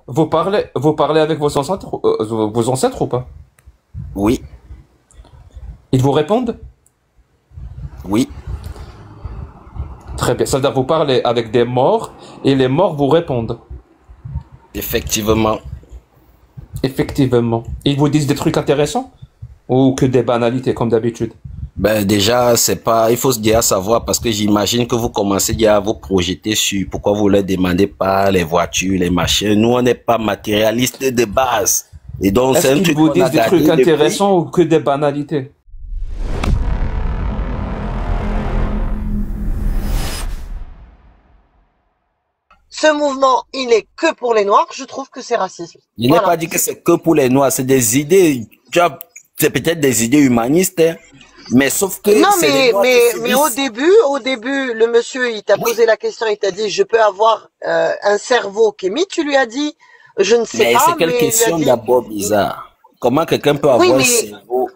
vous parlez avec vos ancêtres ou pas? Oui, Ils vous répondent? oui. Très bien. Ça veut dire que vous parlez avec des morts et les morts vous répondent. Effectivement. Effectivement. Ils vous disent des trucs intéressants ou que des banalités comme d'habitude? Ben déjà, c'est pas, il faut se dire à savoir parce que j'imagine que vous commencez déjà à vous projeter sur pourquoi vous leur demandez pas les voitures, les machins. Nous, on n'est pas matérialistes de base. Et donc, c'est Est-ce un qu'ils truc vous qu'on a disent des gardé trucs depuis. intéressants ou que des banalités? Ce mouvement, il est que pour les Noirs. Je trouve que c'est racisme. Je n'ai Voilà. pas dit que c'est que pour les Noirs, c'est des idées, tu vois, c'est peut-être des idées humanistes, hein, mais sauf que Non, c'est les Noirs qui mais au subissent. début, le monsieur, il t'a Oui, posé la question, il t'a dit, je peux avoir un cerveau Kémy. Tu lui as dit, je ne sais mais pas, c'est quelle mais il lui a question dit, d'abord bizarre. Comment quelqu'un peut oui, avoir un mais cerveau?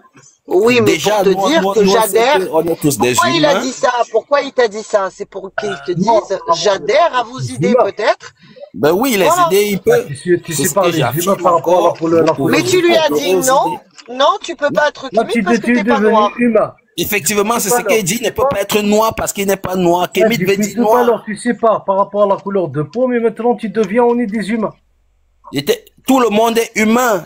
oui, mais pour Déjà, te nous, dire nous, que nous, on sait j'adhère. qu'on est tous des Pourquoi il a humains. dit ça? Pourquoi il t'a dit ça? C'est pour qu'il te Non, dise, par rapport j'adhère à vos aux idées humains. peut-être. Ben oui, les Voilà. idées, il Ah, peut. tu C'est sais ce pas que les humains j'affirme par rapport à encore. Vous la pouvez couleur Mais de tu vous lui peau. as adhérer dit aux non, idées. non, tu peux pas être Là, Kémy parce que tu es t'es pas devenu noir. humain. Effectivement, c'est Tout ce à l'heure, qu'il dit. Il tu ne sais peut pas. pas être noir parce qu'il n'est pas noir. Ouais, Kémy devait depuis dire tout à l'heure, noir. tu sais pas par rapport à la couleur de peau, mais maintenant tu deviens, on est des humains. Tout le monde est humain.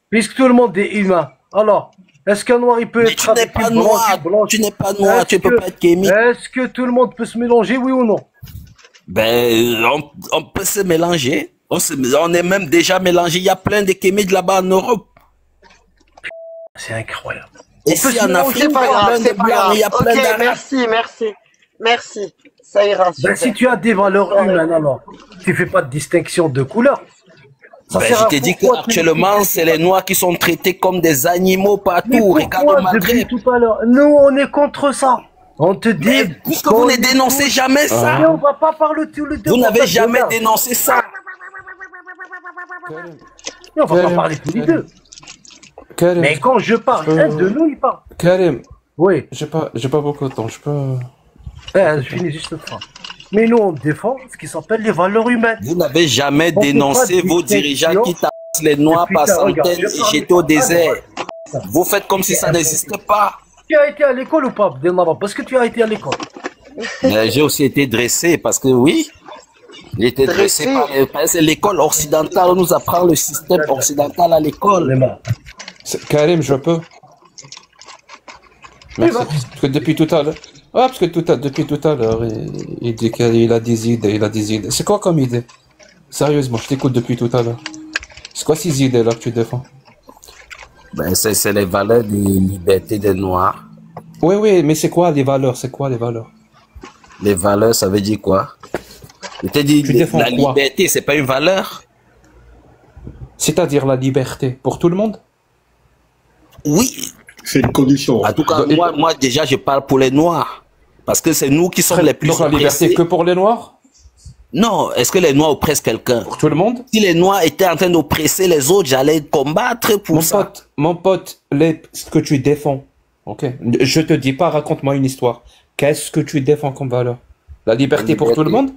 Puisque tout le monde est humain. Alors, est-ce qu'un noir, il peut Mais être tu n'es avec pas une blanche, noir. une blanche? Tu n'es pas noir. Tu Est-ce ne peux pas être Kémy. est-ce que tout le monde peut se mélanger, oui ou non? Ben, on peut se mélanger. On est même déjà mélangé. Il y a plein de Kémy de là-bas en Europe. C'est incroyable. Et On peut si se en mélanger, Afrique, C'est il y pas a grave, plein de c'est pas blancs, grave. il y a Ok, plein d'arabes. merci. Ça ira, Ben, si super. tu as des valeurs humaines, alors, tu fais pas de distinction de couleur. Ça Ben, sert je à te dis pourquoi qu'actuellement, c'est les Noirs qui sont traités comme des animaux Mais partout. Regarde au pourquoi depuis Maghreb. tout à l'heure? Nous, on est contre ça. On te dit. Mais puisque vous ne dénoncez jamais Mais ça, on va pas parler tout le temps. vous n'avez jamais dénoncé ça. On va pas Karim, parler tous les Karim, deux. Karim, Mais quand je parle, un de nous, il parle. Karim, Oui, j'ai pas beaucoup de temps. Je peux. je finis juste ça. Mais nous, on défend ce qui s'appelle les valeurs humaines. Vous n'avez jamais On fait dénoncé pas de vos distinction. dirigeants qui tabassent les Noirs Et par putain, regarde, centaines je et parle- jetés au désert. Ah, Vous faites comme si ça n'existait pas. Tu as été à l'école ou pas, Abdelnaba? Parce que tu as été à l'école. Mais j'ai aussi été dressé parce que oui, j'ai été dressé par l'école occidentale. On nous apprend le système occidental à l'école. Karim, je peux. Merci. vas-y. Parce que depuis tout à l'heure. Ah, parce que depuis tout à l'heure, il dit qu'il a des idées, il a des idées. C'est quoi comme idée? Sérieusement, je t'écoute depuis tout à l'heure. C'est quoi ces idées-là que tu défends? Ben, c'est les valeurs de liberté des Noirs. Oui, oui, mais c'est quoi les valeurs? C'est quoi les valeurs? Les valeurs, ça veut dire quoi? Je te dis, Tu défends la quoi? liberté, c'est pas une valeur? C'est-à-dire la liberté pour tout le monde? Oui. C'est une condition. En tout cas, Donc, moi, déjà, je parle pour les Noirs. Parce que c'est nous qui sommes les plus Donc la liberté oppressés. que pour les Noirs? Non, est-ce que les Noirs oppressent quelqu'un? Pour tout le monde? Si les Noirs étaient en train d'oppresser les autres, j'allais combattre pour ça. Mon pote, ce que tu défends, ok? Je te dis pas, raconte-moi une histoire. Qu'est-ce que tu défends comme valeur? La liberté pour tout le monde?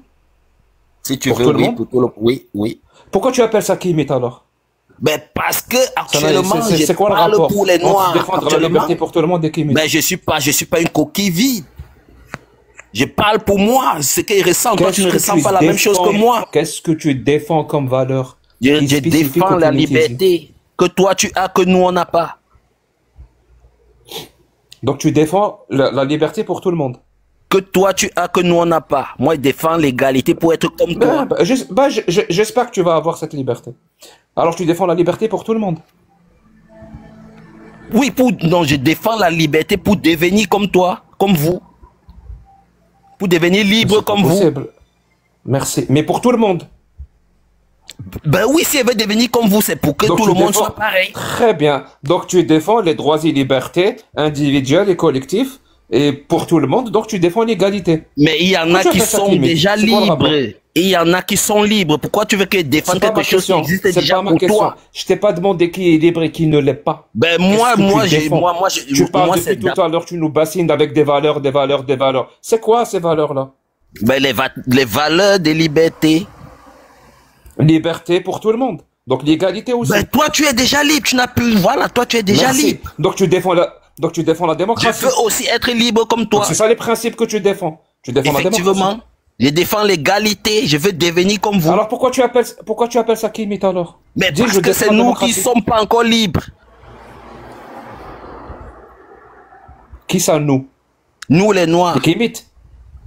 Si tu Pour veux, tout le oui, monde? pour tout le monde. Oui, oui. Pourquoi tu appelles ça Kimit alors? Ben, parce que Ça actuellement, je c'est quoi le parle rapport pour les entre Noirs. défendre la Actuellement, liberté pour tout le monde et Kimit? ben, je suis pas une coquille vide. Je parle pour moi, ce qu'ils ressentent. Toi, tu ne ressens pas la même chose que moi. Qu'est-ce que tu défends comme valeur? Je spécifique défends au la Kimitisme. liberté que toi tu as, que nous on n'a pas. Donc tu défends la liberté pour tout le monde. Que toi tu as, que nous on n'a pas. Moi, je défends l'égalité pour être comme toi. J'espère que tu vas avoir cette liberté. Alors tu défends la liberté pour tout le monde. Oui, non, je défends la liberté pour devenir comme toi, comme vous. Pour devenir libre C'est pas comme vous. possible. Merci. Mais pour tout le monde. Ben oui, si elle veut devenir comme vous, c'est pour que Donc tout tu le monde défends- soit pareil. Très bien. Donc tu défends les droits et libertés individuels et collectifs et pour tout le monde. Donc tu défends l'égalité. Mais il y en a Pourquoi tu qui appelles ça sont limite? déjà C'est quoi le rapport? libres. Et il y en a qui sont libres. Pourquoi tu veux que je défende C'est pas quelque ma chose qui question. existe C'est déjà pas ma pour question. toi? Je t'ai pas demandé qui est libre et qui ne l'est pas. Ben Qu'est-ce moi, que tu moi, défends? Tu parles moi, depuis tout à l'heure, tu nous bassines avec des valeurs, des valeurs, des valeurs. C'est quoi ces valeurs-là? ben, les valeurs de liberté. Liberté pour tout le monde. Donc l'égalité aussi. Ben, toi, tu es déjà libre. Tu n'as plus. Voilà, toi, tu es déjà Merci. libre. Donc tu défends la Je démocratie. veux aussi être libre comme toi. C'est ça les principes que tu défends. Tu défends la démocratie. Effectivement. Je défends l'égalité. Je veux devenir comme vous. Alors pourquoi tu appelles ça Kémit alors? Mais Dis, parce je que défends c'est la nous qui démocratie. sommes pas encore libres. Qui ça nous? Nous, les Noirs. Les Kémit.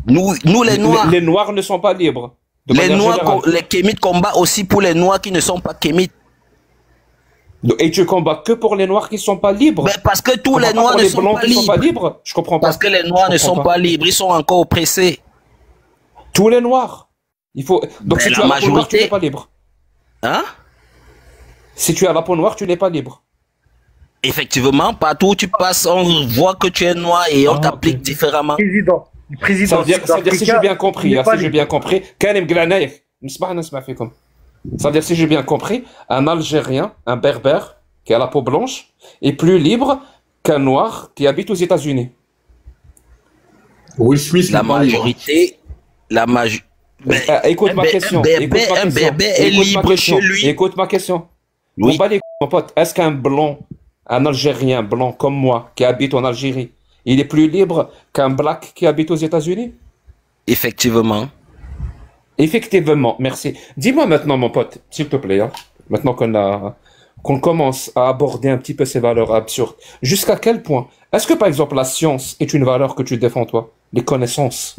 Nous les Noirs. Les Noirs ne sont pas libres. De Les manière Noirs, générale. les Kémites combattent aussi pour les Noirs qui ne sont pas Kémites. Et tu combats que pour les Noirs qui ne sont pas libres. Ben, parce que tous Tu les combats Noirs pour ne les sont Blancs pas qui ne sont pas libres. libres. Je comprends pas. Parce que les Noirs Je ne sont comprends pas libres. Ils sont encore oppressés. Tous les Noirs. Il faut. Donc Ben, si tu la as la peau noire, tu majorité. n'es pas libre. Hein? Si tu as la peau noire, tu n'es pas libre. Effectivement, partout où tu passes, on voit que tu es noir et on Ah, t'applique ok. différemment. Le président Ça veut dire si j'ai bien compris, il est hein, pas si j'ai libre. bien compris, Kanem Glanaïf, ça veut dire si j'ai bien compris, un Algérien, un Berbère qui a la peau blanche est plus libre qu'un Noir qui habite aux États-Unis. Will Smith, La n'est pas libre. majorité, Écoute un ma Bé- question. un Berbère- écoute ma un question, Berbère est écoute ma libre question, chez lui. Écoute ma question. Oui. On bat les couilles, mon pote. Est-ce qu'un blanc, un Algérien blanc comme moi qui habite en Algérie, il est plus libre qu'un black qui habite aux États-Unis? Effectivement. Effectivement, merci. Dis-moi maintenant, mon pote, s'il te plaît, hein, maintenant qu'on commence à aborder un petit peu ces valeurs absurdes, jusqu'à quel point est-ce que, par exemple, la science est une valeur que tu défends, toi? Les connaissances.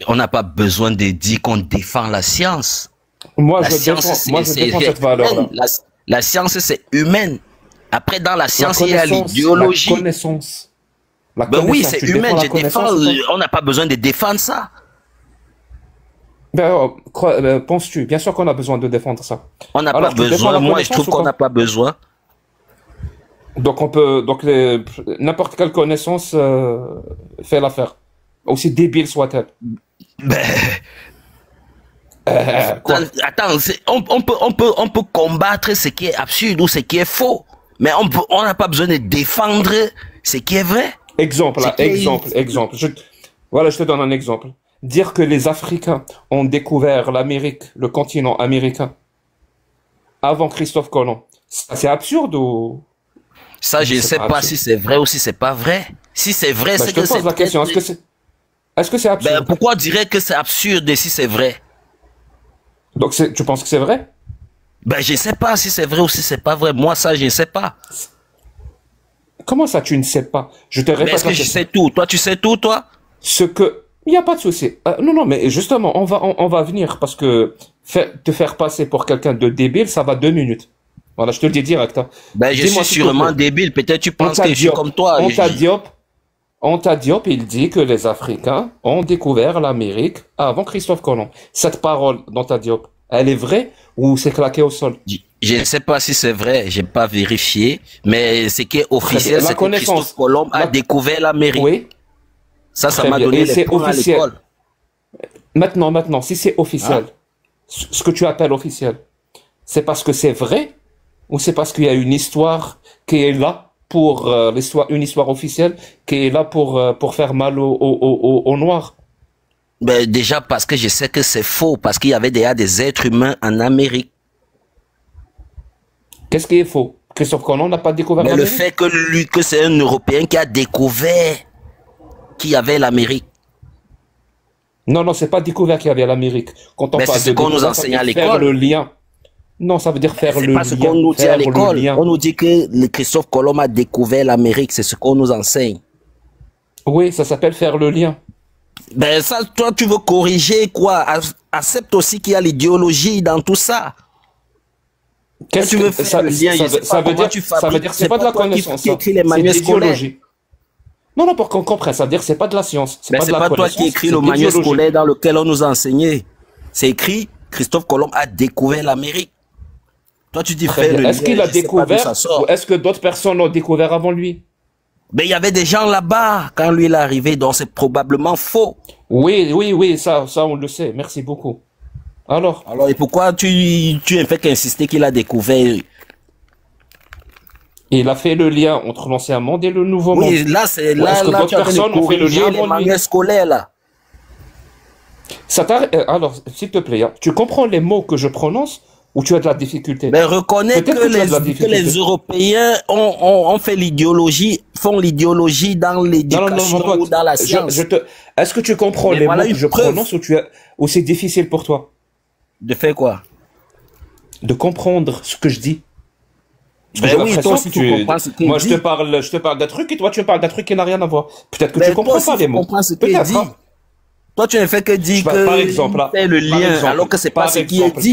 On n'a pas besoin de dire qu'on défend la science. Moi, La je science, défends cette valeur-là. humaine. La science, c'est humaine. Après, dans la La science, il y a connaissance, l'idéologie. La connaissance. La Ben oui, connaissance, c'est tu défends humain. la Je défends. connaissance ou pas? On n'a pas besoin de défendre ça. Penses-tu? Bien sûr qu'on a besoin de défendre ça. On n'a Alors, pas tu défends besoin. la Moi, je connaissance trouve ou qu'on pas? n'a pas besoin. Donc n'importe quelle connaissance fait l'affaire. Aussi débile soit-elle. Quoi? Attends, on peut combattre ce qui est absurde ou ce qui est faux. Mais on n'a pas besoin de défendre ce qui est vrai. Exemple, là, exemple. Voilà, je te donne un exemple. Dire que les Africains ont découvert l'Amérique, le continent américain, avant Christophe Colomb, c'est absurde ou... Ça, je ne sais pas si c'est vrai ou si c'est pas vrai. Si c'est vrai, Ben, c'est je te que pose la c'est... question, est-ce que c'est absurde? Ben, pourquoi dirais que c'est absurde si c'est vrai? Donc tu penses que c'est vrai? Ben, je ne sais pas si c'est vrai ou si c'est pas vrai. Moi, ça, je ne sais pas. Comment ça, tu ne sais pas? Je te Mais répète est-ce la que je question. sais tout? Toi, tu sais tout, toi? Il n'y a pas de souci. Non, mais justement, on va venir parce que te faire passer pour quelqu'un de débile, ça va 2 minutes. Voilà, je te le dis direct. Hein. Ben, je Dis-moi, suis s'il te sûrement plaît. débile. Peut-être tu penses Anta que je suis Diop, comme toi. Anta Diop, il dit que les Africains ont découvert l'Amérique avant Christophe Colomb. Cette parole d'Anta Diop, elle est vraie ou c'est claqué au sol? Je ne sais pas si c'est vrai, j'ai pas vérifié, mais ce qui est officiel, La c'est que connaissance. Christophe Colomb a découvert l'Amérique. Oui. Ça Très m'a bien. donné Et les c'est points à officiel. l'école. Maintenant, si c'est officiel, Ah. ce que tu appelles officiel, c'est parce que c'est vrai ou c'est parce qu'il y a une histoire qui est là pour une histoire officielle qui est là pour faire mal aux Noirs? Ben, déjà parce que je sais que c'est faux, parce qu'il y avait déjà des êtres humains en Amérique. Qu'est-ce qui est faux? Christophe Colomb n'a pas découvert Mais le l'Amérique? fait que c'est un Européen qui a découvert qu'il y avait l'Amérique. Non, c'est pas découvert qu'il y avait l'Amérique. Quand on Mais parle c'est ce de qu'on nous découverte, ça enseigne veut à dire faire l'école. le lien. Non, ça veut dire faire C'est le pas ce lien. qu'on nous dit à faire le l'école. lien. On nous dit que Christophe Colomb a découvert l'Amérique, c'est ce qu'on nous enseigne. Oui, ça s'appelle faire le lien. Ben ça, toi, tu veux corriger quoi? Accepte aussi qu'il y a l'idéologie dans tout ça. Qu'est-ce tu veux que faire le lien, je sais pas ça veut comment dire, tu ça veut fabriques, dire que c'est c'est pas de pas la toi qui connaissance. écris ça. les manuels C'est de scolaires. l'idéologie. Non, pour qu'on comprenne, ça veut dire que c'est pas de la science. Ben, pas c'est de la pas toi connaissance, qui écris c'est le de manuel l'idéologie. scolaire dans lequel on nous a enseigné. C'est écrit, Christophe Colomb a découvert l'Amérique. Toi, tu dis Très faire le bien. lien. Est-ce qu'il a je sais pas d'où découvert ça sort. ou est-ce que d'autres personnes l'ont découvert avant lui? Ben, il y avait des gens là-bas quand lui il est arrivé, donc c'est probablement faux. Oui, ça on le sait. Merci beaucoup. Alors, Alors, et pourquoi tu ne fais qu'insister qu'il a découvert? il a fait le lien entre l'ancien monde et le nouveau monde. Oui, là, c'est Ou est-ce là, que là, d'autres tu as personnes ont fait le corriger lien les avant lui? manuels scolaires, là. Alors, s'il te plaît, hein, tu comprends les mots que je prononce ou tu as de la difficulté? Mais reconnais Peut-être que tu as de la que les difficulté. Européens ont fait l'idéologie, font l'idéologie dans Non, non, non, mon l'éducation ou pote. dans la science. Est-ce que tu comprends Mais les voilà mots que une je preuve. prononce ou c'est difficile pour toi De faire quoi? de comprendre ce que je dis? Parce que Ben j'ai oui, toi l'impression aussi que tu comprends ce qu'il moi, dit. je te parle d'un truc et toi, tu me parles d'un truc qui n'a rien à voir. Peut-être que tu Ben toi comprends aussi pas les tu mots. comprends ce qu'il Peut-être, dit. hein. Toi tu ne fais que dire que Par exemple, là, il fait le par lien exemple, alors que c'est pas par ce qui est exemple, dit.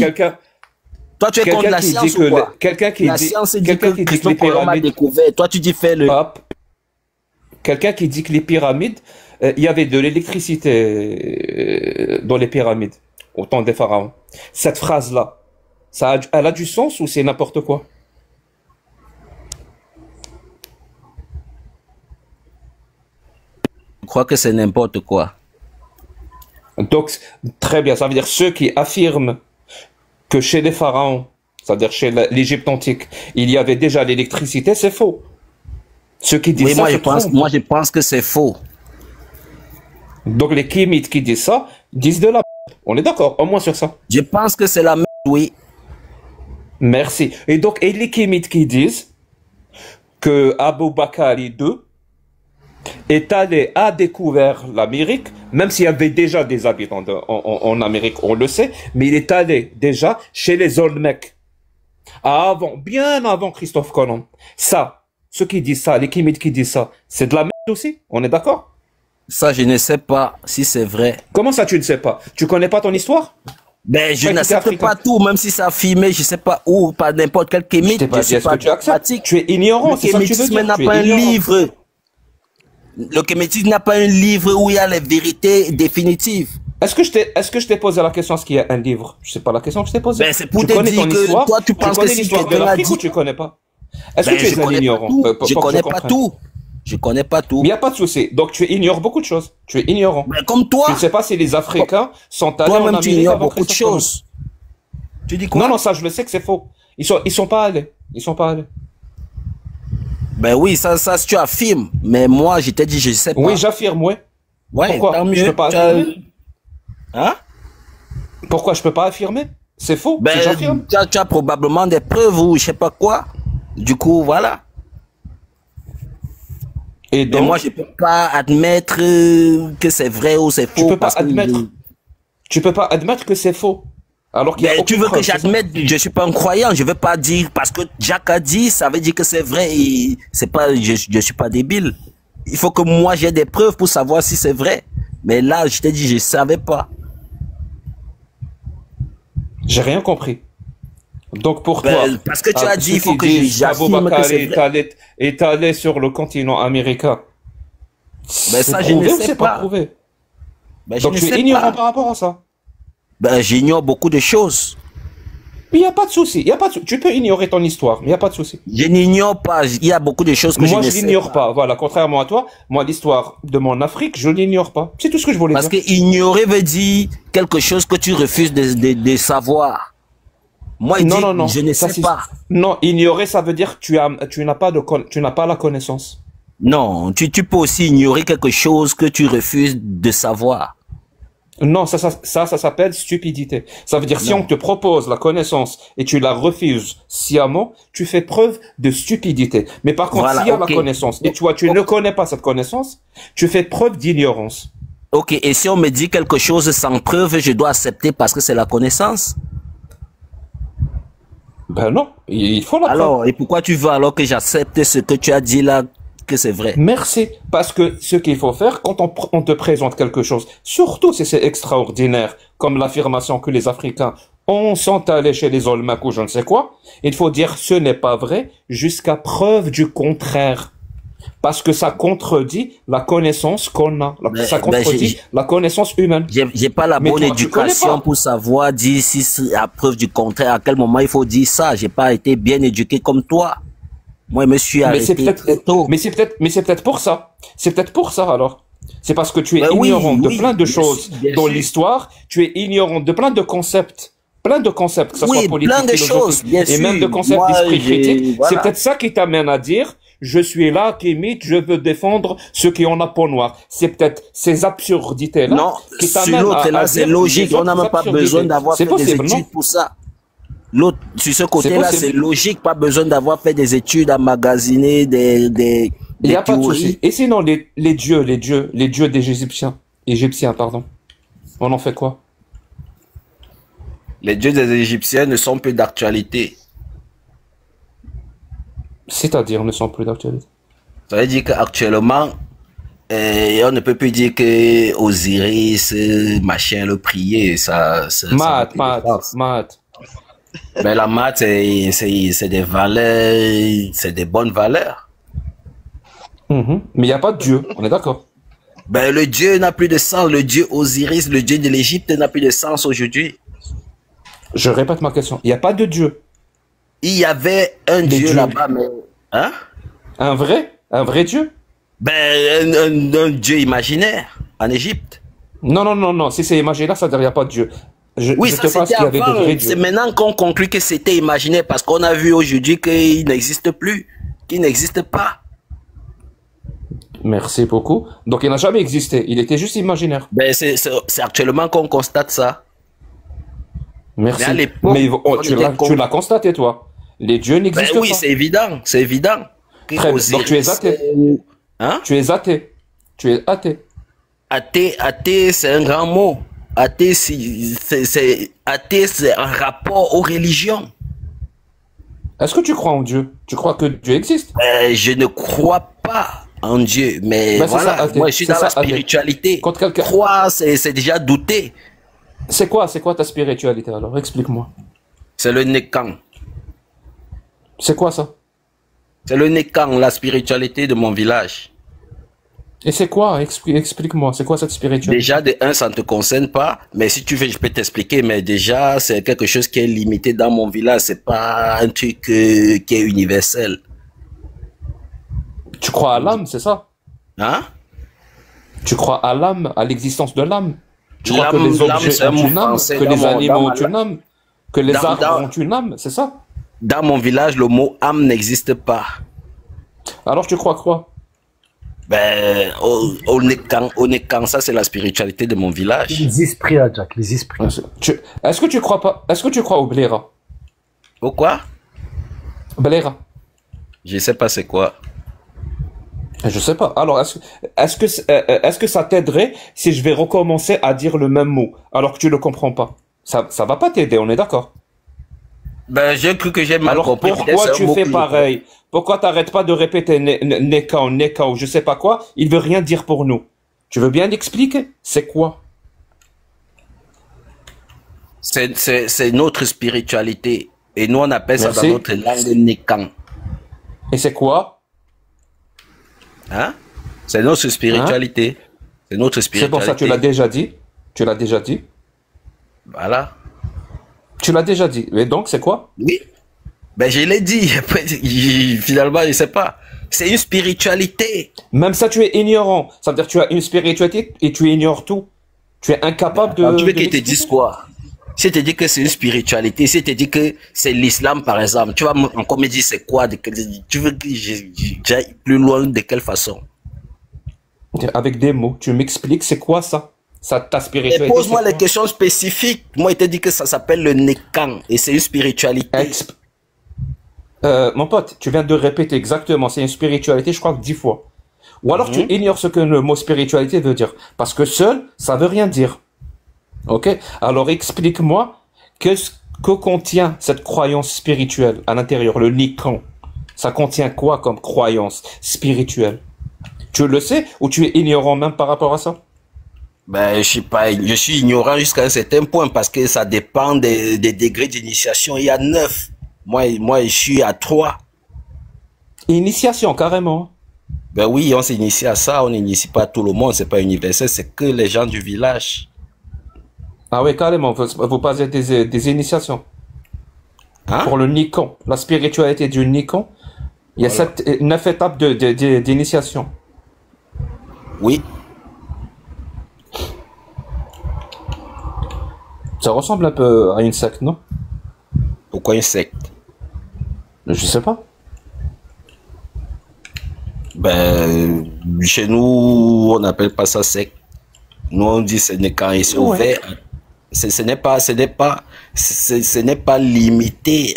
Toi tu es contre quelqu'un la qui dit science que ou quoi? quelqu'un qui La dit, science dit quelqu'un que qui dit que Christophe les Colomb a pyramides, découvert. Toi tu dis fais le. hop, quelqu'un qui dit que les pyramides, il y avait de l'électricité dans les pyramides au temps des pharaons. Cette phrase-là, elle a du sens ou c'est n'importe quoi? Je crois que c'est n'importe quoi. Donc, très bien, ça veut dire ceux qui affirment que chez les pharaons, c'est-à-dire chez l'Égypte antique, il y avait déjà l'électricité, c'est faux. Ceux qui disent Oui, ça se trompent. moi je pense que c'est faux. Donc les kémites qui disent ça, disent de la merde. On est d'accord, au moins sur ça. Je pense que c'est la merde, oui. Merci. Et donc, et les kémites qui disent que Abou Bakari II a découvert l'Amérique, même s'il y avait déjà des habitants en Amérique, on le sait, mais il est allé déjà chez les Olmecs, bien avant Christophe Colomb. Ça, ceux qui disent ça, les kémites qui disent ça, c'est de la merde aussi, on est d'accord? Ça, je ne sais pas si c'est vrai. Comment ça, tu ne sais pas? Tu connais pas ton histoire? Ben, je Ouais, n'accepte africain. pas tout, même si c'est affirmé, je sais pas où, par n'importe quel Je kémite. t'ai pas dit, suis est-ce que tu acceptes? dogmatique. Tu es ignorant, Le c'est ça que tu veux kémétisme dire? n'a Tu es pas un ignorant. livre. Le kémétisme n'a pas un livre où il y a les vérités définitives. Est-ce que je t'ai posé la question, est-ce qu'il y a un livre? Je sais pas la question que je t'ai posée. Ben, c'est pour Tu te connais dire ton que histoire? toi, tu penses que connais si l'histoire de quelqu'un a l'Afrique dit- ou tu connais pas? Est-ce Ben, que tu je es un connais pas ignorant? tout. Pour Je que connais pas comprenne. tout. Je connais pas tout. Mais il n'y a pas de souci. Donc tu ignores beaucoup de choses. Tu es ignorant. Ben, comme Tu toi, ne sais pas si les Africains sont allés en toi-même, tu Amérique ignores avant beaucoup de Christophe Colomb. choses. Tu dis quoi? Non, non, ça, je le sais que c'est faux. Ils sont pas allés. Ils sont pas allés. Ben oui, ça, tu affirmes. Mais moi, je t'ai dit, je sais pas. Oui, j'affirme, oui. Ouais, Pourquoi? tant mieux. Je peux pas Tu as- affirmer. Hein? Pourquoi je peux pas affirmer? C'est faux. Ben, Si j'affirme. tu as probablement des preuves ou je sais pas quoi. Du coup, voilà. Et Mais donc, moi, je peux pas admettre que c'est vrai ou c'est faux. tu peux pas parce que admettre. Tu peux pas admettre que c'est faux. Alors qu'il y a Mais tu aucune veux que preuve, c'est ça? j'admette, je suis pas un croyant, je veux pas dire, parce que Jacques a dit, ça veut dire que c'est vrai, et c'est pas, je suis pas débile. Il faut que moi j'ai des preuves pour savoir si c'est vrai. Mais là, je t'ai dit, je savais pas. J'ai rien compris. Donc pour Ben, toi, parce que tu as dit, ceux il faut qui que disent j'affirme que qu'Aboubacar c'est vrai. est allé sur le continent américain. Ben, C'est ça, je prouvé ne ou sais c'est pas. prouvé? Ben, je Donc ne tu es sais ignorant pas. par rapport à ça. Ben, j'ignore beaucoup de choses. Mais il n'y a pas de souci. Il y a pas de Tu peux ignorer ton histoire, mais il n'y a pas de souci. Je n'ignore pas. Il y a beaucoup de choses que Moi, je je ne sais l'ignore pas. pas. Voilà, contrairement à toi, moi, l'histoire de mon Afrique, je l'ignore pas. C'est tout ce que je voulais Parce dire. que ignorer veut dire quelque chose que tu refuses de savoir. Moi, il Non, dit, non, non. je ne Ça, sais c'est- pas. Non, ignorer, ça veut dire que tu n'as pas tu n'as pas la connaissance. Non, tu peux aussi ignorer quelque chose que tu refuses de savoir. Non, ça s'appelle stupidité. Ça veut dire si Non. on te propose la connaissance et tu la refuses sciemment, tu fais preuve de stupidité. Mais par contre, Voilà, s'il y a ok. la connaissance et toi, tu ne connais pas cette connaissance, tu fais preuve d'ignorance. Ok, et si on me dit quelque chose sans preuve, je dois accepter parce que c'est la connaissance. Ben non, il faut la preuve. Alors, et pourquoi tu veux alors que j'accepte ce que tu as dit là, que c'est vrai? Merci. Parce que ce qu'il faut faire quand on te présente quelque chose, surtout si c'est extraordinaire, comme l'affirmation que les Africains sont allés chez les Olmecs ou je ne sais quoi, il faut dire ce n'est pas vrai jusqu'à preuve du contraire. Parce que ça contredit la connaissance qu'on a. Ça contredit la connaissance humaine. J'ai pas la Mais bonne toi, tu connais éducation pas. pour savoir dire si c'est à preuve du contraire, à quel moment il faut dire ça. J'ai pas été bien éduqué comme toi. Moi, je me suis Mais c'est arrêté très tôt. mais c'est peut-être pour ça. C'est peut-être pour ça alors. C'est parce que tu es Ben oui, ignorant de oui, plein de bien choses sûr, bien dans sûr. l'histoire. Tu es ignorant de plein de concepts. Plein de concepts, que ce Oui, soit politique, plein de philosophique, choses, bien et même sûr. de concepts Moi, d'esprit critique. voilà. C'est peut-être ça qui t'amène à dire, je suis là, Kémit, je veux défendre ceux qui ont la peau noire. C'est peut-être ces absurdités-là Non, qui sur t'amènent l'autre, là, à c'est dire logique. les On n'a autres même pas absurdités. besoin d'avoir C'est fait des possible, non? études pour ça. L'autre, sur ce C'est côté-là, c'est possible. logique. Pas besoin d'avoir fait des études, à magasiner Il n'y des a pas de théories. souci. Et sinon, les dieux des Égyptiens, pardon. On en fait quoi? Les dieux des Égyptiens ne sont plus d'actualité. C'est-à-dire, ne sont plus d'actualité. Ça veut dire qu'actuellement, on ne peut plus dire que Osiris, machin, le prier, ça n'a plus de sens. Math. Mais la maths, c'est des valeurs, c'est des bonnes valeurs. Mais il n'y a pas de Dieu, on est d'accord. Ben, le Dieu n'a plus de sens. Le Dieu Osiris, le Dieu de l'Égypte n'a plus de sens aujourd'hui. Je répète ma question. Il n'y a pas de Dieu. Il y avait un Les Dieu dieux. là-bas, mais... Hein? Un vrai Dieu? Ben, un Dieu imaginaire en Égypte. Non. Si c'est imaginaire, ça veut dire qu'il n'y a pas de Dieu. Oui, je ça te pense c'était qu'il y avait de avant. vrais C'est dieux. maintenant qu'on conclut que c'était imaginaire parce qu'on a vu aujourd'hui qu'il n'existe plus, qu'il n'existe pas. Merci beaucoup. Donc il n'a jamais existé. Il était juste imaginaire. Ben, c'est actuellement qu'on constate ça. Merci. Mais à l'époque, Mais on tu était l'as constaté, toi. Les dieux Ben n'existent oui, pas. c'est évident, c'est évident. Que Très bien. Donc tu es Osiris, athée. hein? Tu es athée. Tu es athée. Athée, c'est un grand mot. Athée, athée, c'est un rapport aux religions. Est-ce que tu crois en Dieu? Tu crois que Dieu existe? Je ne crois pas en Dieu, mais Ben, c'est voilà, ça, athée. moi je suis C'est dans la ça, athée. spiritualité. Quand quelqu'un... Croire, c'est déjà douter. C'est quoi ta spiritualité alors? Explique-moi. C'est le Nékan. C'est quoi ça? C'est le Nékan, la spiritualité de mon village. Et c'est quoi? Explique-moi. C'est quoi cette spiritualité? Déjà, de un, ça ne te concerne pas, mais si tu veux, je peux t'expliquer, mais déjà, c'est quelque chose qui est limité dans mon village, c'est pas un truc qui est universel. Tu crois à l'âme, c'est ça? Hein? Tu crois à l'âme, à l'existence de l'âme? Tu crois que L'âme, les objets c'est un ont mot une âme, français que dans les mon- animaux dans ont ma- une âme, que les dans- arbres dans- ont une âme, c'est ça? Dans mon village, le mot âme n'existe pas. Alors tu crois quoi? Ben, au Nékan, ça c'est la spiritualité de mon village. Les esprits, là, Jack, les esprits. Est-ce que tu crois pas? Est-ce que tu crois au Bléra? Pourquoi? Bléra? Je sais pas c'est quoi. Je sais pas. Alors est-ce que ça t'aiderait si je vais recommencer à dire le même mot alors que tu le comprends pas? Ça va pas t'aider, on est d'accord? Ben, j'ai cru que j'ai mal Alors compris. Peut-être pourquoi c'est un tu mot fais que je- pareil? Pourquoi t'arrêtes pas de répéter Neka ou je sais pas quoi? Il veut rien dire pour nous. Tu veux bien l'expliquer? C'est quoi? C'est notre spiritualité. Et nous, on appelle ça Merci. dans notre langue Nékan. Et c'est quoi? Hein? C'est notre spiritualité. C'est notre C'est spiritualité. pour ça que tu l'as déjà dit. Tu l'as déjà dit. Voilà. Tu l'as déjà dit. Et donc c'est quoi? Oui. Ben, je l'ai dit. Après, finalement, je sais pas. C'est une spiritualité. Même ça, tu es ignorant. Ça veut dire que tu as une spiritualité et tu ignores tout. Tu es incapable de. Alors, tu veux de qu'il te l'expliquer. dise quoi? Si je te dis que c'est une spiritualité, si je te dis que c'est l'islam, par exemple, tu vas encore me dire c'est quoi, tu veux que j'aille plus loin de quelle façon? Avec des mots. Tu m'expliques c'est quoi ça? Ça, ta Mais spiritualité. pose-moi c'est les quoi? questions spécifiques. Moi, il te dit que ça s'appelle le Nékan et c'est une spiritualité. Mon pote, tu viens de répéter exactement. C'est une spiritualité, je crois, 10 fois. Ou alors tu Mhm. ignores ce que le mot spiritualité veut dire. Parce que seul, ça veut rien dire. Ok? Alors explique-moi que contient cette croyance spirituelle à l'intérieur, le Nikan. Ça contient quoi comme croyance spirituelle? Tu le sais ou tu es ignorant même par rapport à ça? Ben, je sais pas, je suis ignorant jusqu'à un certain point parce que ça dépend des degrés d'initiation. Il y a 9. Moi, je suis à 3. Initiation, carrément. Ben oui, on s'initie à ça, on n'initie pas tout le monde, c'est pas universel, c'est que les gens du village. Ah oui, carrément. Vous passez des initiations. Hein? Pour le Nikon, la spiritualité du Nikon, il y a Voilà. 9 étapes d'initiation. Oui. Ça ressemble un peu à une secte, non? Pourquoi une secte? Je sais pas. Ben, chez nous, on n'appelle pas ça secte. Nous, on dit ce n'est quand ils sont Ouais. ouverts. Ce n'est pas limité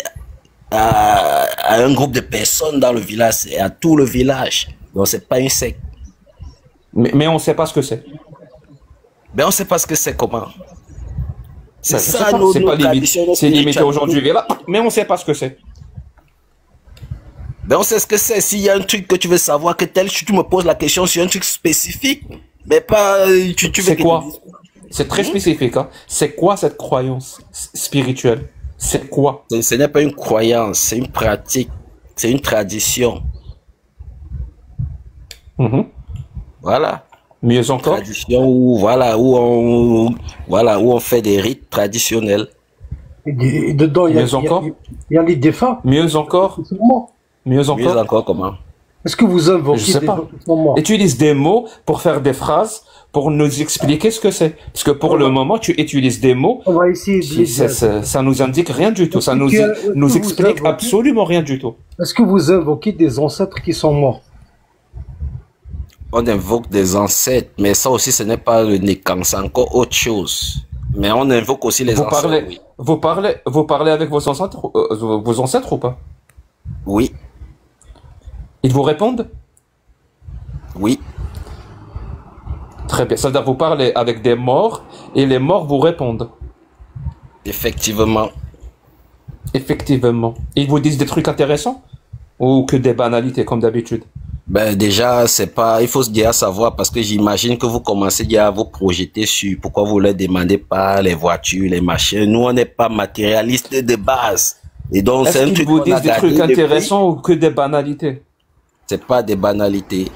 à un groupe de personnes dans le village, c'est à tout le village. Donc, c'est pas une secte. Mais on ne sait pas ce que c'est. Ben, on sait pas ce que c'est comment. C'est Ben, je sais ça, pas. nos, C'est nos pas limite. traditions, nos C'est limité spiritualités. aujourd'hui, là. Mais on ne sait pas ce que c'est. Ben, on sait ce que c'est. S'il y a un truc que tu veux savoir, que tel, tu me poses la question sur un truc spécifique, mais pas, tu veux C'est que quoi? je te dise. C'est très spécifique, hein. C'est quoi cette croyance spirituelle? C'est quoi? Ce n'est pas une croyance, c'est une pratique, c'est une tradition. Mhm. Voilà. Mieux encore? Tradition où, où on fait des rites traditionnels. Et dedans, Mieux encore? il y a les défunts Mieux encore? qui sont morts. Mieux Mieux encore? encore comment? Est-ce que vous Je invoquez sais des pas. gens qui sont morts? Utilise des mots pour faire des phrases, pour nous expliquer ce que c'est. Parce que pour le moment, tu utilises des mots, On va essayer de les dire. ça nous indique rien du tout. Ça Est-ce nous, que nous vous explique invoquez- absolument rien du tout. Est-ce que vous invoquez des ancêtres qui sont morts? On invoque des ancêtres, mais ça aussi, ce n'est pas le Nécan, c'est encore autre chose. Mais on invoque aussi les Vous ancêtres. parlez, Oui. vous parlez avec vos ancêtres ou pas? Oui, Ils vous répondent? oui, Très bien. C'est-à-dire vous parlez avec des morts et les morts vous répondent. effectivement. Effectivement. Ils vous disent des trucs intéressants ou que des banalités comme d'habitude? Ben déjà, c'est pas, il faut se dire à savoir parce que j'imagine que vous commencez déjà à vous projeter sur pourquoi vous leur demandez pas les voitures, les machins. Nous, on n'est pas matérialiste de base. Et donc, Est-ce c'est un qu'ils truc vous qu'on a disent des gardé trucs depuis. intéressants ou que des banalités? C'est pas des banalités.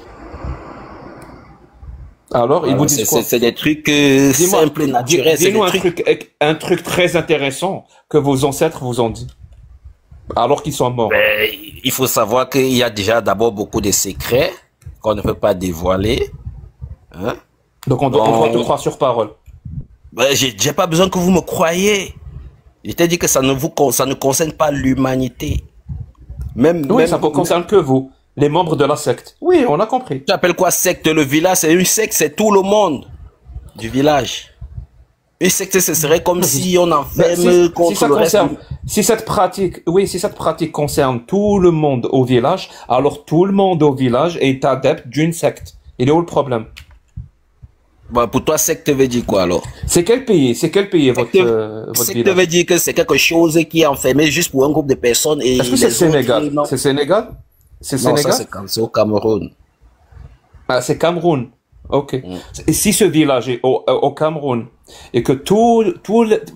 Alors, ils vous Voilà, disent quoi? c'est des trucs Dis-moi, simples, naturels. C'est des dis-nous trucs. un truc très intéressant que vos ancêtres vous ont dit, alors qu'ils sont morts. Ben, il faut savoir qu'il y a déjà d'abord beaucoup de secrets qu'on ne peut pas dévoiler. Hein? Donc on doit te Bon. croire sur parole. Ben, j'ai pas besoin que vous me croyiez. Je t'ai dit que ça ne concerne pas l'humanité. Oui, ça ne concerne que vous, les membres de la secte. Oui, on a compris. Tu appelles quoi secte? Le village, c'est une secte, c'est tout le monde du village. Une secte, ce serait comme si on Mais enferme contre ça le reste. concerne, si cette pratique concerne tout le monde au village, alors tout le monde au village est adepte d'une secte. Il est où le problème? Bon, pour toi, secte veut dire quoi alors? C'est quel pays? C'est quel pays votre Secte village? veut dire que c'est quelque chose qui est enfermé juste pour un groupe de personnes et Est-ce que c'est les autres, Sénégal? non. C'est Sénégal? C'est Non, ça Sénégal? c'est au Cameroun. Ah, c'est Cameroun. Ok. Et si ce village est au Cameroun et que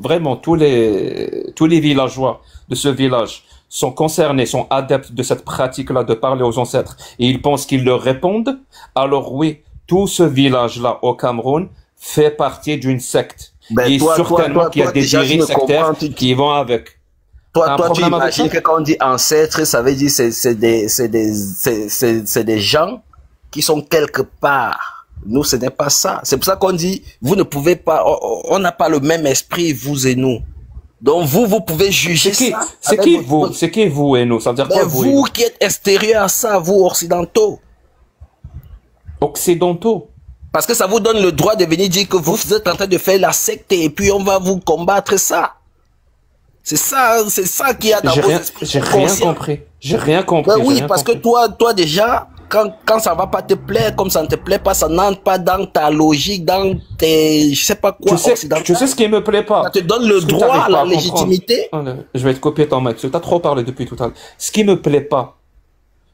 vraiment tous les villageois de ce village sont concernés, sont adeptes de cette pratique-là de parler aux ancêtres et ils pensent qu'ils leur répondent, alors oui, tout ce village-là au Cameroun fait partie d'une secte. Ben, Et certainement qu'il y a des déjà, dérives je me sectaires comprends, qui vont avec. T'as un toi, tu problème avec imagines ça? que quand on dit ancêtre, ça veut dire c'est des gens qui sont quelque part. Nous, ce n'est pas ça. C'est pour ça qu'on dit, vous ne pouvez pas, on n'a pas le même esprit, vous et nous. Donc vous pouvez juger ça. C'est qui vous? C'est qui vous et nous? Ça veut dire quoi Ben, vous et nous? vous qui êtes extérieurs à ça, vous occidentaux. Occidentaux. Parce que ça vous donne le droit de venir dire que vous êtes en train de faire la secte et puis on va vous combattre ça. C'est ça qu'il y a dans vos esprits J'ai rien conscients. compris. J'ai rien compris. Ben j'ai oui, rien parce compris. que toi déjà, quand ça va pas te plaire, comme ça ne te plaît pas, ça n'entre pas dans ta logique, dans tes, je sais pas quoi, occidentales. Tu sais ce qui me plaît pas. Ça te donne le Ce que droit t'arrives à pas la comprendre. légitimité. Je vais te copier ton mic. Tu as trop parlé depuis tout à l'heure. Ce qui me plaît pas,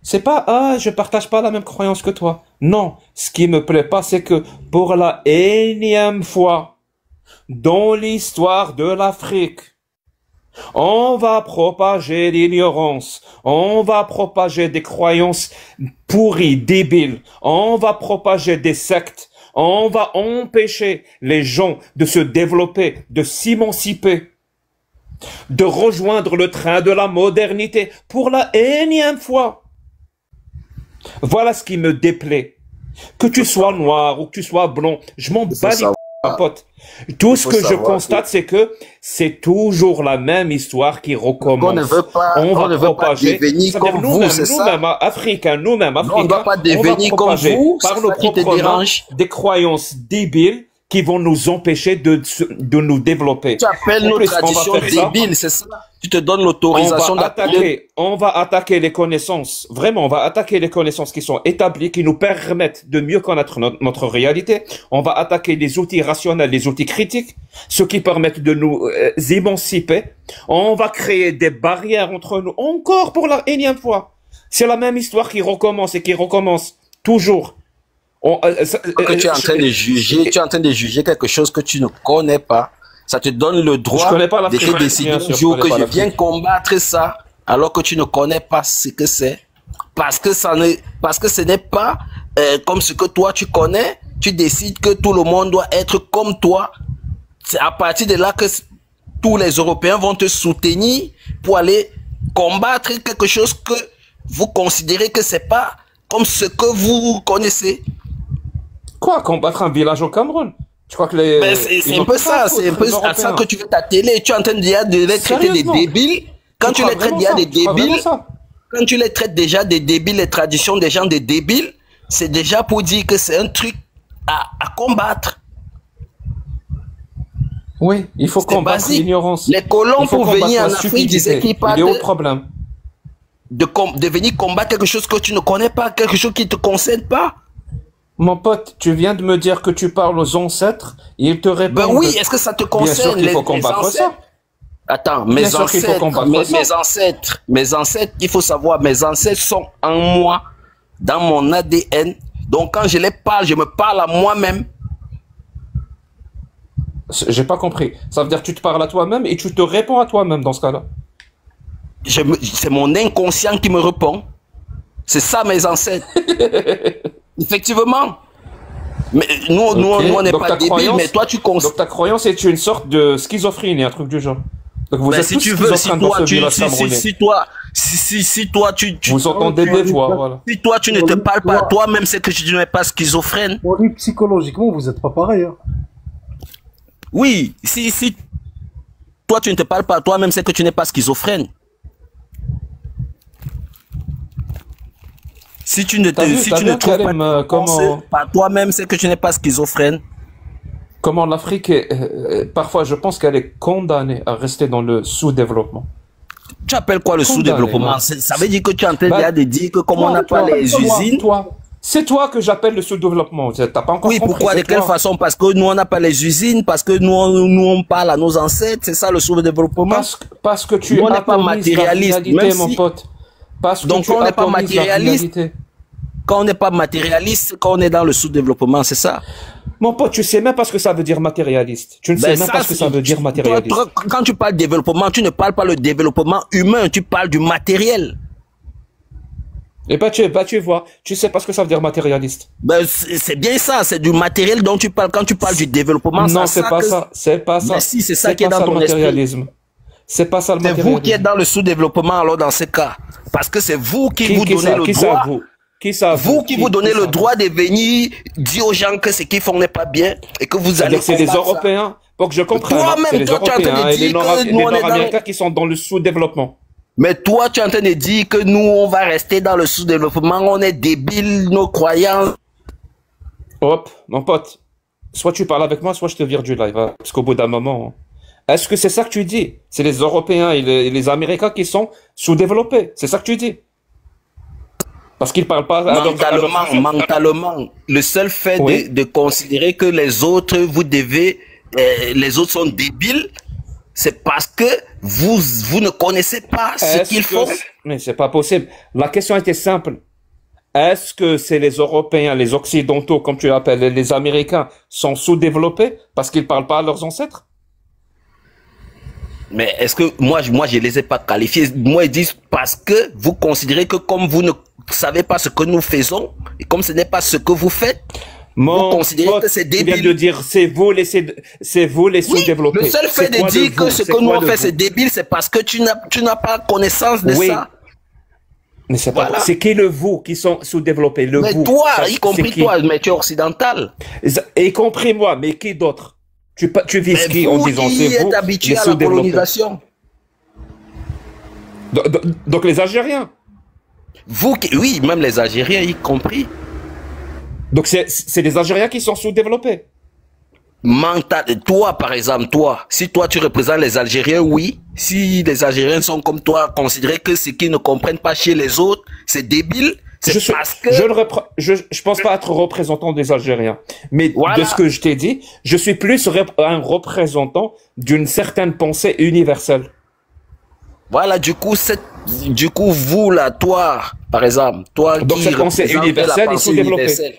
c'est pas, ah, je partage pas la même croyance que toi. Non. Ce qui me plaît pas, c'est que pour la énième fois dans l'histoire de l'Afrique, on va propager l'ignorance, on va propager des croyances pourries, débiles, on va propager des sectes, on va empêcher les gens de se développer, de s'émanciper, de rejoindre le train de la modernité pour la énième fois. Voilà ce qui me déplaît. Que tu sois noir ou que tu sois blond, je m'en bats les mon pote. Tout il ce faut que je savoir constate, c'est que c'est toujours la même histoire qui recommence. On ne veut pas, on ne veut pas devenir comme vous, c'est ça? Nous-mêmes, Africains, nous-mêmes, Non, on ne doit pas devenir comme vous, par c'est nos ça qui te propres mains, dérange. des croyances débiles qui vont nous empêcher de nous développer. Tu appelles En nos plus, on va traditions faire ça. débiles, c'est ça? Tu te donnes l'autorisation d'appeler. On va attaquer les connaissances. Vraiment, on va attaquer les connaissances qui sont établies, qui nous permettent de mieux connaître notre réalité. On va attaquer les outils rationnels, les outils critiques, ceux qui permettent de nous émanciper. On va créer des barrières entre nous, encore pour la énième fois. C'est la même histoire qui recommence et qui recommence toujours. Que tu es en train de juger, tu es en train de juger quelque chose que tu ne connais pas. Ça te donne le droit de te décider un jour que je viens combattre ça, alors que tu ne connais pas ce que c'est. Parce que ce n'est pas comme ce que toi tu connais. Tu décides que tout le monde doit être comme toi. C'est à partir de là que tous les Européens vont te soutenir pour aller combattre quelque chose que vous considérez que c'est pas comme ce que vous connaissez. Quoi, combattre un village au Cameroun? Je crois que les... c'est un peu ça, c'est un peu à ça que tu veux t'atteler. Tu es en train de les traiter des débiles. Quand tu les traites déjà des débiles, quand tu les traites déjà des débiles, les traditions des gens des débiles, c'est déjà pour dire que c'est un truc à combattre. Oui, il faut combattre l'ignorance. Les colons pour venir en Afrique disaient qu'ils parlent de venir combattre quelque chose que tu ne connais pas, quelque chose qui ne te concerne pas. Mon pote, tu viens de me dire que tu parles aux ancêtres et ils te répondent. Ben oui, est-ce que ça te concerne? Bien sûr qu'il faut combattre ça. Attends, mes ancêtres, il faut savoir, mes ancêtres sont en moi, dans mon ADN. Donc quand je les parle, je me parle à moi-même. J'ai pas compris. Ça veut dire que tu te parles à toi-même et tu te réponds à toi-même dans ce cas-là. C'est mon inconscient qui me répond. C'est ça mes ancêtres. Effectivement. Mais nous on n'est pas débiles, mais toi tu constates. Donc ta croyance est une sorte de schizophrénie, un truc du genre. Donc vous êtes si tous tu veux, si toi tu vous entendez des voix, voilà. Si toi tu ne te parles pas à toi-même, c'est que tu n'es pas schizophrène. On dit psychologiquement, vous n'êtes pas pareil. Hein. Oui, si toi tu ne te parles pas à toi-même, c'est que tu n'es pas schizophrène. Si tu ne te trouves pas toi-même, c'est que tu n'es pas schizophrène. Comment l'Afrique est, parfois je pense qu'elle est condamnée à rester dans le sous-développement. Tu appelles quoi le sous-développement? Ça veut dire que tu es en train de dire que comme on n'a pas les usines. C'est toi que j'appelle le sous-développement. T'as pas encore compris. Pourquoi? De quelle façon? Parce que nous on n'a pas les usines, parce que nous on parle à nos ancêtres, c'est ça le sous-développement. Parce que tu n'es pas matérialiste, même mon pote. Parce que donc on n'est pas matérialiste. Quand on n'est pas matérialiste, quand on est dans le sous-développement, c'est ça. Mon pote, tu sais même pas ce que ça veut dire matérialiste. Tu ne sais même pas ce que ça veut dire matérialiste. Quand tu parles de développement, tu ne parles pas le développement humain, tu parles du matériel. Et tu vois, tu sais pas ce que ça veut dire matérialiste. C'est bien ça, c'est du matériel dont tu parles quand tu parles du développement. Non, c'est pas ça, c'est pas ça. Mais si, c'est ça qui est dans ton matérialisme. C'est pas ça le matérialisme. C'est vous qui êtes dans le sous-développement alors dans ce cas. Parce que c'est vous qui vous donnez le droit. Vous qui vous donnez le droit de venir dire aux gens que ce qu'ils font n'est pas bien et que vous allez. C'est les Européens. Pour que je comprenne. C'est les Européens et les Nord-Américains qui sont dans le sous-développement. Mais toi, tu es en train de dire que nous, on va rester dans le sous-développement, on est débiles, nos croyances. Hop, mon pote. Soit tu parles avec moi, soit je te vire du live. Hein, parce qu'au bout d'un moment, est-ce que c'est ça que tu dis? C'est les Européens et les Américains qui sont sous-développés. C'est ça que tu dis? Parce qu'ils parlent pas mentalement, le seul fait de considérer que les autres, les autres sont débiles, c'est parce que vous ne connaissez pas ce qu'ils font. Mais c'est pas possible. La question était simple. Est-ce que c'est les Européens, les Occidentaux, comme tu l'appelles, les Américains, sont sous-développés parce qu'ils parlent pas à leurs ancêtres? Mais est-ce que moi je les ai pas qualifiés? Moi ils disent parce que vous considérez que comme vous ne savez pas ce que nous faisons et comme ce n'est pas ce que vous faites, vous considérez que c'est débile. Tu viens de dire c'est vous les sous-développés. Le seul fait de dire que ce que nous on fait c'est débile, c'est parce que tu n'as pas connaissance de ça. Mais c'est pas, Voilà. c'est qui le vous qui sont sous-développés, le Mais vous. toi, Ça, y c'est compris qui? toi, mais tu es occidental. Et y compris moi, mais qui d'autre? Tu vises Mais qui en vous disant qui c'est vous, êtes les habitué à la sous-développés? colonisation. Donc les Algériens. Vous qui, oui, même les Algériens y compris. Donc c'est les Algériens qui sont sous-développés. Mental, toi par exemple, toi, si toi tu représentes les Algériens, oui. Si les Algériens sont comme toi, considérer que ce qu'ils ne comprennent pas chez les autres, c'est débile. C'est parce que... Je pense pas être représentant des Algériens. Mais Voilà. de ce que je t'ai dit, je suis plus un représentant d'une certaine pensée universelle. Voilà, du coup, vous là, toi, par exemple, toi Donc qui cette pensée représente universelle la est pensée sous-développée. universelle,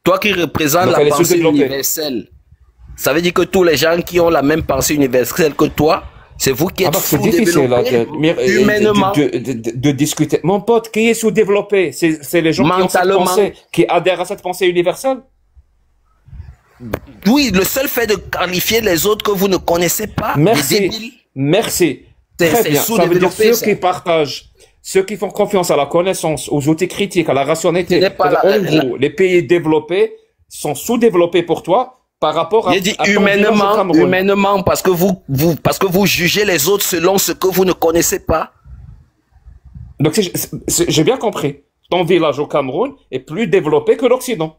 toi qui représente Donc la elle est pensée sous-développée. universelle, ça veut dire que tous les gens qui ont la même pensée universelle que toi, c'est vous qui Ah êtes bah c'est difficile là, humainement, de discuter. Mon pote, qui est sous-développé? C'est les gens qui ont cette mentalement. pensée, qui adhèrent à cette pensée universelle? Oui, le seul fait de qualifier les autres que vous ne connaissez pas, des Merci. débiles, Merci. C'est Très bien. Ça veut dire sous-développé, ceux ça. qui partagent, ceux qui font confiance à la connaissance, aux outils critiques, à la rationalité. Ce n'est pas C'est-à-dire, en gros, les pays développés sont sous-développés pour toi par rapport à, j'ai dit à ton village au Cameroun. humainement, parce que vous jugez les autres selon ce que vous ne connaissez pas. Donc j'ai bien compris. Ton village au Cameroun est plus développé que l'Occident.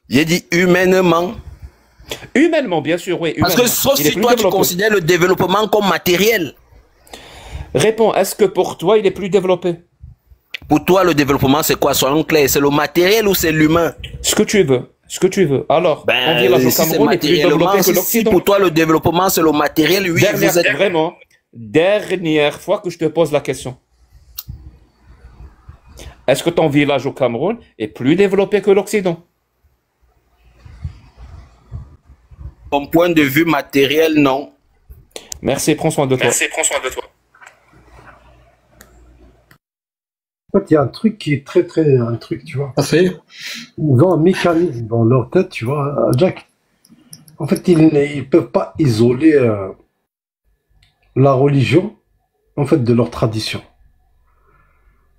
J'ai dit humainement. Humainement, bien sûr, oui. Parce que humainement. sauf Il est si plus toi tu développé. considères le développement comme matériel. Réponds, est-ce que pour toi il est plus développé? Pour toi, le développement, c'est quoi? Soyons clairs, c'est le matériel ou c'est l'humain? Ce que tu veux. Ce que tu veux. Alors, ton village au si c'est Cameroun est plus matériellement, développé que si l'Occident. pour toi le développement c'est le matériel, oui, vous êtes... Vraiment, dernière fois que je te pose la question. Est-ce que ton village au Cameroun est plus développé que l'Occident? Ton point de vue matériel, non. Merci, prends soin de toi. En fait, il y a un truc qui est un truc, tu vois. Parfait. Ils ont un mécanisme dans leur tête, tu vois, Jack. En fait, ils peuvent pas isoler la religion, en fait, de leur tradition.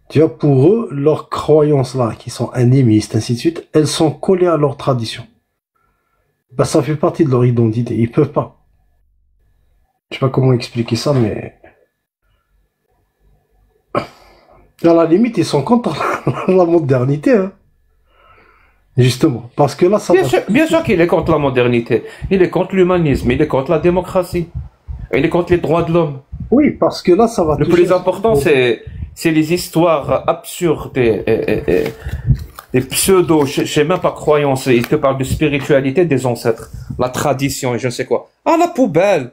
Tu vois, pour eux, leurs croyances-là, qui sont animistes, ainsi de suite, elles sont collées à leur tradition. Bah, ça fait partie de leur identité. Ils peuvent pas. Je sais pas comment expliquer ça, mais... À la limite, ils sont contre la modernité, hein. Justement. Parce que là, ça Bien sûr qu'il est contre la modernité. Il est contre l'humanisme. Il est contre la démocratie. Il est contre les droits de l'homme. Oui, parce que là, ça va... Le plus important, c'est les histoires absurdes et pseudo, je sais même pas croyances. Il te parle de spiritualité des ancêtres, la tradition et je ne sais quoi. À la poubelle.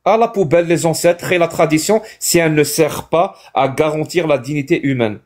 À la poubelle les ancêtres et la tradition si elle ne sert pas à garantir la dignité humaine.